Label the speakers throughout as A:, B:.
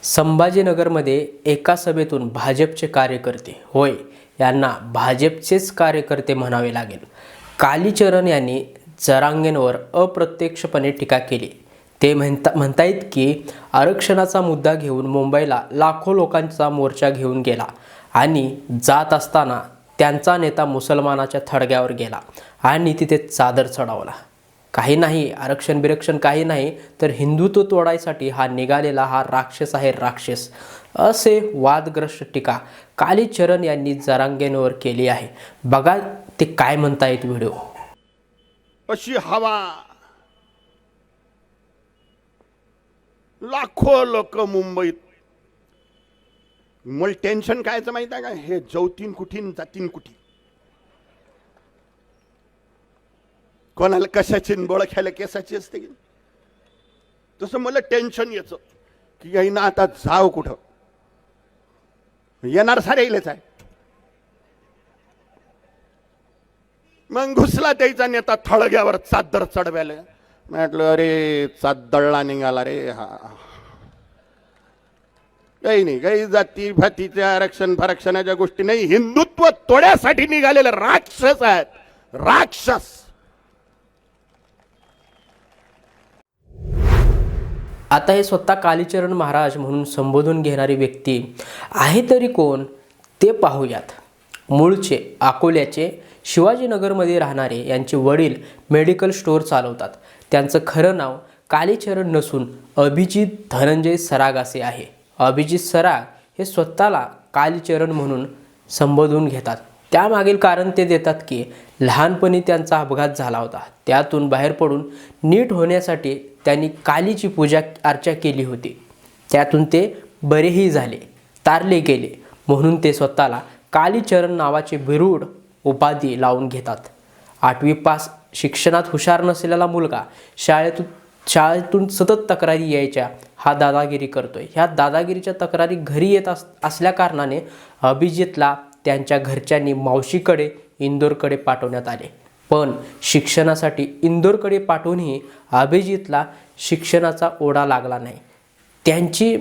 A: संभाजीनगरमध्ये एका सभेतून भाजपचे कार्यकर्ते, होय यांना भाजपचेच कार्यकर्ते म्हणावे लागेल, कालीचरण यांनी जरांगेंवर अप्रत्यक्षपणे टीका केली. ते म्हणतायत की आरक्षणाचा मुद्दा घेऊन मुंबईला लाखो लोकांचा मोर्चा घेऊन गेला आणि जात असताना त्यांचा नेता मुसलमानाच्या थडग्यावर गेला आणि तिथे चादर चढवला. काही नाही, आरक्षण बिरक्षण काही नाही, तर हिंदुत्व तोडायसाठी हा निघालेला हा राक्षस आहे, राक्षस, असे वादग्रस्त टीका कालीचरण यांनी जरांगेंवर केली आहे. बघा ते काय म्हणतायत व्हिडिओ.
B: अशी हवा, लाखो लोक मुंबईत. मला टेन्शन कायचं माहित आहे का, हे जवतीन कुठीन जातीन कुठी, कोणाला कशाची बोळख्याला केसाची असते की. तसं मला टेन्शन यायचं की याईना आता जाव कुठं, येणार सारे येईलच आहे. मग घुसला त्याचा नेता थळग्यावर चादर चढवायला. म्हटलं अरे चादळला निघाला रे हा. काही नाही, काही जाती फातीचे आरक्षण फरक्षणाच्या गोष्टी नाही, हिंदुत्व तोड्यासाठी निघालेले राक्षस आहेत, राक्षस.
A: आता हे स्वतः कालीचरण महाराज म्हणून संबोधून घेणारी व्यक्ती आहे तरी कोण ते पाहूयात. मूळचे अकोल्याचे शिवाजीनगरमध्ये राहणारे यांचे वडील मेडिकल स्टोअर चालवतात. त्यांचं खरं नाव कालीचरण नसून अभिजित धनंजय सराग असे आहे. अभिजित सराग हे स्वतःला कालीचरण म्हणून संबोधून घेतात. त्यामागील कारण ते देतात की लहानपणी त्यांचा अपघात झाला होता. त्यातून बाहेर पडून नीट होण्यासाठी त्यांनी कालीची पूजा अर्चा केली होती. त्यातून ते बरेही झाले, तारले गेले, म्हणून ते स्वतःला कालीचरण नावाचे बिरूड उपाधी लावून घेतात. 8वी पास शिक्षणात हुशार नसलेला मुलगा शाळेतून सतत तक्रारी यायच्या, हा दादागिरी करतोय. ह्या दादागिरीच्या तक्रारी घरी येत असल्या कारणाने अभिजितला त्यांच्या घरच्यांनी मावशीकडे इंदोरकडे पाठवण्यात आले. पण शिक्षणासाठी इंदोरकडे पाठवूनही अभिजितला शिक्षणाचा ओढा लागला नाही. त्यांची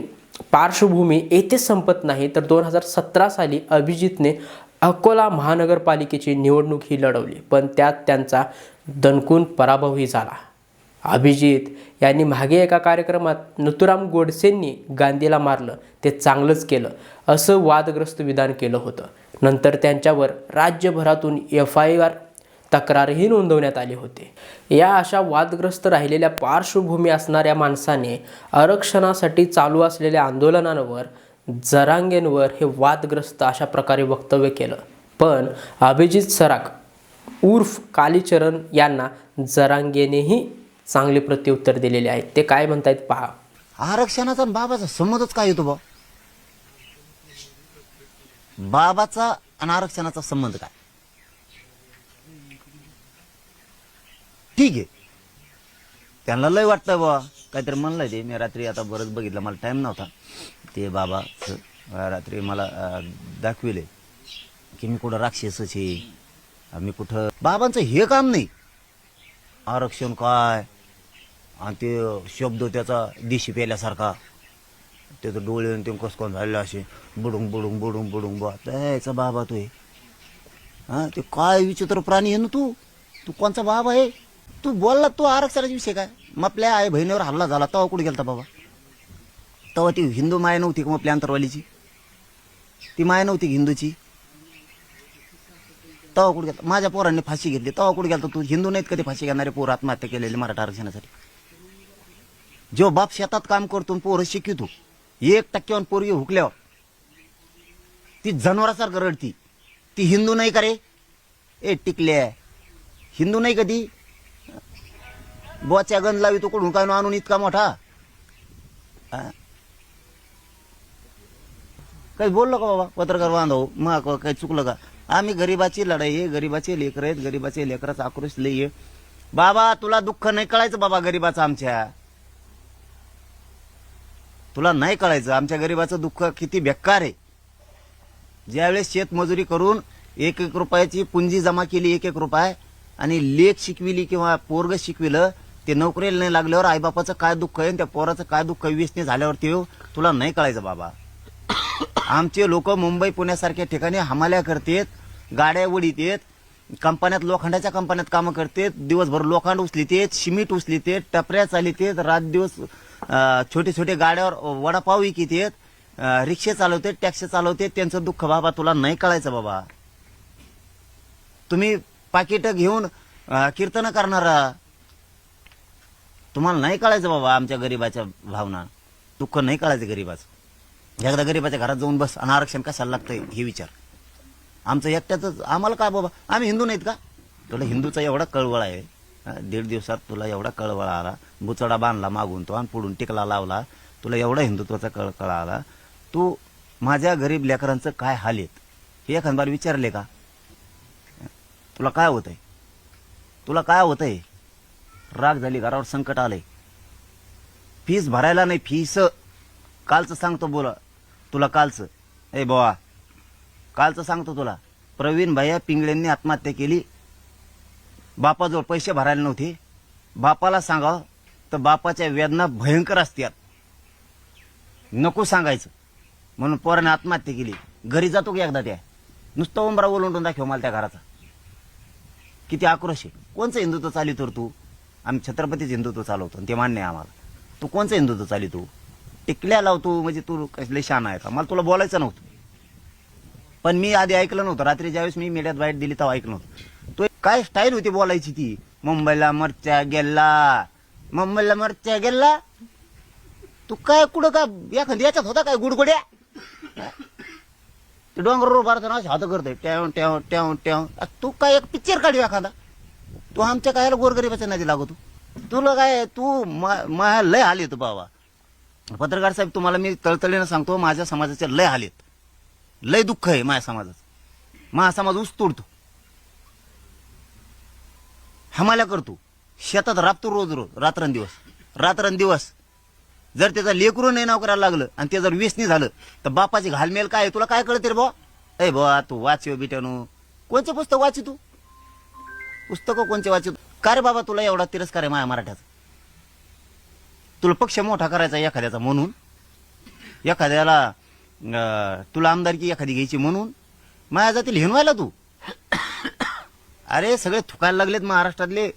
A: पार्श्वभूमी येथे संपत नाही, तर 2017 साली अभिजितने अकोला महानगरपालिकेची निवडणूक ही लढवली, पण त्यात त्यांचा दणकून पराभवही झाला. अभिजित यांनी मागे एका कार्यक्रमात नथुराम गोडसेंनी गांधीला मारलं ते चांगलंच केलं असं वादग्रस्त विधान केलं होतं. नंतर त्यांच्यावर राज्यभरातून FIR तक्रारही नोंदवण्यात आली होती. या अशा वादग्रस्त राहिलेल्या पार्श्वभूमी असणाऱ्या माणसाने आरक्षणासाठी चालू असलेल्या आंदोलनांवर, जरांगेंवर हे वादग्रस्त अशा प्रकारे वक्तव्य केलं. पण अभिजित सराग उर्फ कालीचरण यांना जरांगेनेही चांगले प्रत्युत्तर दिलेले आहे. ते काय म्हणतायत पहा.
C: आरक्षणाचा बाबाचा संबंधच काय येतो? बाबाचा आणि आरक्षणाचा संबंध काय? ठीक आहे, त्यांना लय वाटतंय बाबा, काहीतरी म्हणलंय ते. मी रात्री आता बरंच बघितलं, मला टाइम नव्हता. ते बाबा रात्री मला दाखविले की मी कुठं राक्षसच आहे, मी कुठं. बाबांचं हे काम नाही, आरक्षण काय आणि ते शब्द त्याचा दिशी पेल्यासारखा, त्याचं डोळे ते कसं झालेलं असे बुडूंग बुडूंग बुडूंग बुडूंग त्याचा बाबा तो आहे. हां, ते काय विचित्र प्राणी आहे ना तू. तू कोणचा बाबा आहे? तू बोलला तो आरक्षणाचा विषय काय? मग आपल्या आई बहिणीवर हल्ला झाला तेव्हा कुठे गेलता बाबा? तेव्हा ती हिंदू माय नव्हती का? मग आपल्या अंतरवालीची ती माय नव्हती हिंदूची? तेव्हा कुठे गेलता? माझ्या पोरांनी फाशी घेतली तेव्हा कुठे गेलता तू? हिंदू नाहीत कधी फाशी घेणारे पोर आत्महत्या केलेले मराठा आरक्षणासाठी? जो बाप शेतात काम करतो पोरं शिकवतो, 1% पोरगी हुकल्यावर ती जनावरासारखं रडती, ती हिंदू नाही का रे? ए टिकल्या, हिंदू नाही कधी? बोच्या गंध लावी तो कुठून काय आणून इतका मोठा? काही बोललो का बाबा पत्रकार बांधव? मग काही चुकलं का? आम्ही गरीबाची लढाई आहे, गरीबाचे लेकर आहेत, गरीबाचे लेकराचा आक्रोश लई आहे. बाबा तुला दुःख नाही कळायचं बाबा गरीबाचं, आमच्या तुला नाही कळायचं आमच्या गरीबाचं दुःख किती बेकार आहे. ज्यावेळेस शेतमजुरी करून 1-1 रुपयाची पुंजी जमा केली, 1-1 रुपये, आणि लेख शिकविली किंवा पोरग शिकविलं, ते नोकरीला नाही लागल्यावर आईबापाचं काय दुःख आहे, त्या पोराचं काय दुःख व्यसनी झाल्यावर ते तुला नाही कळायचं बाबा. आमचे लोक मुंबई पुण्यासारख्या ठिकाणी हमाल्या करतेत, गाड्या उडीतेत, कंपन्यात लोखंडाच्या कंपन्यात कामं करतेत, दिवसभर लोखंड उचलितेत, सिमेंट उचलितेत, टपऱ्या चालितेत, रात दिवस छोटे छोटे गाड्यावर वडापाव विकितेत, रिक्षा चालवते, टॅक्सी चालवते. त्यांचं दुःख बाबा तुला नाही कळायचं बाबा. तुम्ही पाकिट घेऊन कीर्तन करणारा, तुम्हाला नाही कळायचं बाबा आमच्या गरीबाच्या भावना, दुःख नाही कळायचं गरीबाचं. एकदा गरीबाच्या घरात जाऊन बस आणि आरक्षण कशाला लागतंय हे विचार. आमचं एकट्याच आम्हाला काय बाबा, आम्ही हिंदू नाहीत का? तुला हिंदूचा एवढा कळवळ आहे, 1.5 दिवसात तुला एवढा कळवळ आला, बुचडा बांधला मागून तो आणि पुढून टिकला लावला, तुला एवढा हिंदुत्वाचा कळ आला. तू माझ्या गरीब लेकरांचं काय हाल आहेत हे एखाद बार विचारले का? तुला काय होतंय? तुला काय होतंय? राग झाली, घरावर संकट आलंय, फीस भरायला नाही. फीस कालचं सांगतो बोला तुला, कालचं ए बाबा कालचं सांगतो तुला. प्रवीण भैया पिंगळेंनी आत्महत्या केली, बापाजवळ पैसे भरायला नव्हते. बापाला सांगावं तर बापाच्या वेदना भयंकर असतात, नको सांगायचं म्हणून पोराने आत्महत्या केली. घरी जातो की एकदा त्या नुसतं उंबरा ओलांडून दाखव मला त्या घराचा. किती आक्रोश आहे. कोणचं हिंदुत्व चालितो तू? आम्ही छत्रपतीच हिंदुत्व चालवतो ते मान्य आहे आम्हाला. तू कोणचं हिंदुत्व चालितो? टिकल्या लावतो म्हणजे तू कसले शान आहे का? मला तुला बोलायचं नव्हतं, पण मी आधी ऐकलं नव्हतं. रात्री ज्यावेळेस मी मीडियात बाईट दिली तेव्हा ऐकलं नव्हतं. तो काय स्टाईल होती बोलायची ती, मुंबईला मरच्या गेला, मुंबईला मरच्या गेला. तू काय कुठं का एखादी याच्यात होता काय गुडगुड्या? ते डोंगरावर भारताना हात करतोय ट्याव ट्याव ट्याव ट्याव. तू काय एक पिक्चर काढू एखादा? तू आमच्या काय गोरगरीबाच्या नदी लागतो? तुला काय तू लय हाल येतो बाबा. पत्रकार साहेब तुम्हाला मी तळतळीनं सांगतो, माझ्या समाजाचे लय हाल आहेत, लय दुःख आहे माझ्या समाजाचं. माझा समाज ऊस तोडतो, हमाल्या करतो, शेतात राबतो रोज रोज, रात्रंदिवस. जर त्याचा लेकरू नाही नाव करायला लागलं आणि ते जर व्यसनी झालं तर बापाची घालमेल काय आहे तुला काय कळते रे बा? ए बा तू वाचिव बिट्यानो, कोणचे पुस्तक वाची तू? पुस्तकं कोणचे वाची? का रे बाबा तुला एवढा तिरस्कार आहे माझ्या मराठ्याचा? तुला पक्ष मोठा करायचा एखाद्याचा म्हणून, एखाद्याला तुला आमदारकी एखादी घ्यायची म्हणून माझ्या जातील हिनवायला तू? अरे सगळे थुकायला लागलेत महाराष्ट्रातले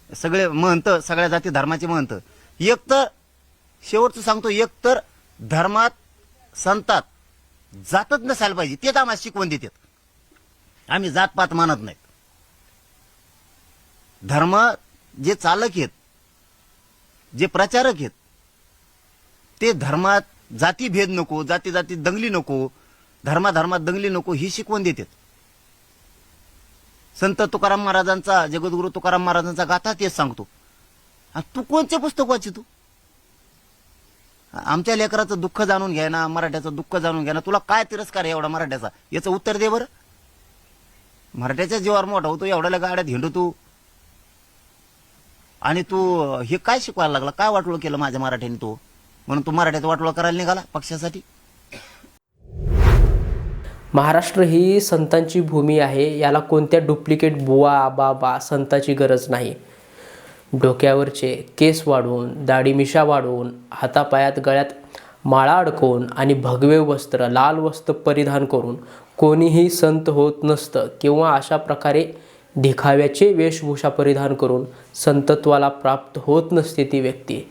C: सगळे महंत, सगळ्या जाती धर्माचे महंत. एक तर शेवटचं सांगतो, एक तर धर्मात संतात जातच नसायला पाहिजे, तेच आम्हाला शिकवण देतात. आम्ही जातपात मानत नाहीत. धर्म जे चालक आहेत, जे प्रचारक आहेत, ते धर्मात जातीभेद नको, जाती दंगली नको, धर्मात दंगली नको ही शिकवण देतात. संत तुकाराम महाराजांचा, जगद्गुरु तुकाराम महाराजांचा गाथा तेच सांगतो. तू कोणते पुस्तक वाची तू? आमच्या लेकराचं दुःख जाणून घ्या ना, मराठ्याचं दुःख जाणून घ्या ना. तुला काय तिरस्कार आहे एवढा मराठ्याचा? याचं उत्तर दे बरं. मराठ्याच्या जीवावर मोठा होतो, एवढ्याला गाड्यात हिंडू तू, आणि तू हे काय शिकवायला लागला? काय वाटोळं केलं माझ्या मराठ्याने तू, म्हणून तू मराठ्याचं वाटोळं करायला निघाला पक्षासाठी?
A: महाराष्ट्र ही संतांची भूमी आहे. याला कोणत्या डुप्लिकेट बुवा बाबा संताची गरज नाही. डोक्यावरचे केस वाढवून, दाढी मिशा वाढवून, हातापायात गळ्यात माळा अडकवून आणि भगवे वस्त्र, लाल वस्त्र परिधान करून कोणीही संत होत नसतं, किंवा अशा प्रकारे दिखाव्याचे वेशभूषा परिधान करून संतत्वाला प्राप्त होत नसते ती व्यक्ती.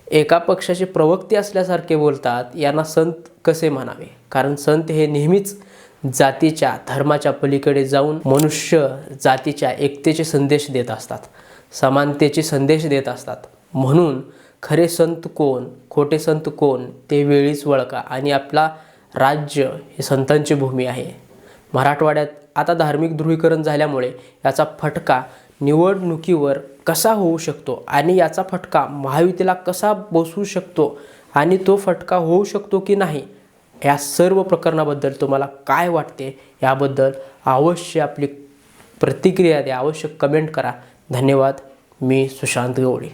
A: एका पक्षाचे प्रवक्ते असल्यासारखे बोलतात. यांना संत कसे म्हणावे? कारण संत हे नेहमीच जातीच्या, धर्माच्या पलीकडे जाऊन मनुष्य जातीच्या एकतेचे संदेश देत असतात, समानतेचे संदेश देत असतात. म्हणून खरे संत कोण, खोटे संत कोण ते वेळीच ओळखा. आणि आपला राज्य हे संतांची भूमी आहे. मराठवाड्यात आता धार्मिक ध्रुवीकरण झाल्यामुळे याचा फटका निवडणुकीवर कसा होऊ शकतो आणि याचा फटका महायुतीला कसा बसू शकतो आणि तो फटका होऊ शकतो की नाही, या सर्व प्रकरणाबद्दल तुम्हाला काय वाटते याबद्दल अवश्य आपली प्रतिक्रिया द्या, अवश्य कमेंट करा. धन्यवाद. मी सुशांत गवळी.